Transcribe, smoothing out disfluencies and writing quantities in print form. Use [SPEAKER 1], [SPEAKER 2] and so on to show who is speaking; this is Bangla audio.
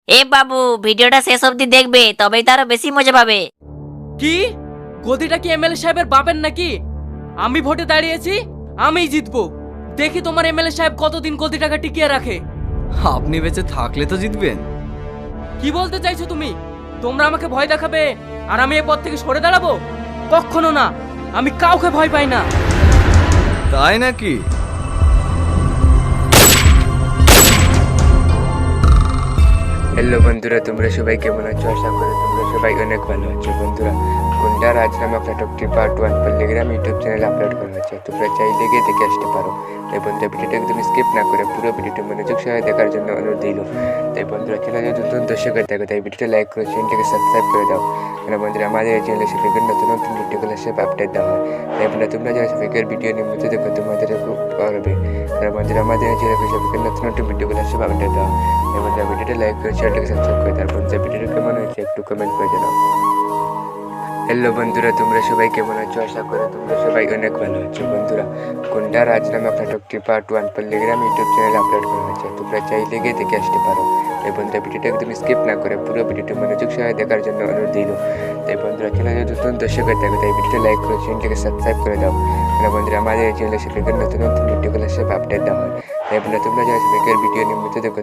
[SPEAKER 1] এ বাবু, ভিডিওটা শেষ অবধি দেখবে, তবেই তো আরো বেশি মজা পাবে।
[SPEAKER 2] কি গদিটা কি এমএলএ সাহেবের বাপের নাকি? আমি ভোটে দাঁড়িয়েছি, আমিই জিতবো। দেখি তোমার এমএলএ সাহেব কতদিন গদিটাকে টিকিয়ে রাখে।
[SPEAKER 3] আপনি বেঁচে থাকলে তো জিতবেন।
[SPEAKER 2] কি বলতে চাইছো তুমি? তোমরা আমাকে ভয় দেখাবে আর আমি এ পদ থেকে সরে দাঁড়াবো? কখনো না, আমি কাউকে ভয় পাই না।
[SPEAKER 3] তাই নাকি?
[SPEAKER 4] হ্যালো বন্ধুরা, তোমরা সবাই কেমন আছো? আশা করি তোমরা সবাই অনেক ভালো আছো। বন্ধুরা, গুন্ডা রাজ নামক নাটকটি পার্ট 1 টেলিগ্রাম ইউটিউব চ্যানেলে আপলোড করা হয়েছে। তোমরা চাইলে গিয়ে দেখে আসতে পারো। তাই বন্ধুরা, ভিডিওটা একদম স্কিপ না করে পুরো ভিডিওটি মনোযোগ সহকারে দেখার জন্য অনুরোধ দিল। তাই বন্ধুরা, চ্যানেলে যদি নতুন দর্শক হয়ে থাকো তাই ভিডিওটা লাইক করে চ্যানেলটাকে সাবস্ক্রাইব করে দাও। কারণ বন্ধুরা, আমাদের এই চ্যানেলে বিভিন্ন নতুন নতুন ভিডিওগুলো সব আপডেট দেওয়া হয়। তাই বন্ধুরা, তোমরা যারা সবাইকার ভিডিও নিয়মিত দেখো তোমাদের খুব পারবে। কারণ বন্ধুরা, আমাদের এই চ্যানেলে সবাইকার নতুন নতুন ভিডিওগুলো সব আপডেট দেওয়া হয়। এবং ভিডিওটা লাইক করে চ্যানেলটাকে সাবস্ক্রাইব করে তারপর যে ভিডিওটা কেমন হয়েছে একটু কমেন্ট করে জানাও। হ্যালো বন্ধুরা, তোমরা সবাই কেমন আছো? আশা করি তোমরা সবাই অনেক ভালো আছো। বন্ধুরা, গুন্ডা রাজ নামক নাটকটি পার্ট 1 টেলিগ্রাম ইউটিউব চ্যানেলে আপলোড করা হয়েছে। তোমরা চাইলে গিয়ে দেখে আসতে পারো। তাই বন্ধুরা, ভিডিওটা একদম স্কিপ না করে পুরো ভিডিওটি মনোযোগ সহকারে দেখার জন্য অনুরোধ দিল। তাই বন্ধুরা, চ্যানেলে যদি নতুন দর্শক হয়ে থাকে তাই ভিডিওটা লাইক করে চ্যানেলটাকে সাবস্ক্রাইব করে দাও। কারণ বন্ধুরা, আমাদের এই চ্যানেলে সবাইকার নতুন নতুন ভিডিওগুলো সব আপডেট দেওয়া হয়। তাই বন্ধুরা, তোমরা যারা সবাইকার ভিডিও নিয়মিত দেখো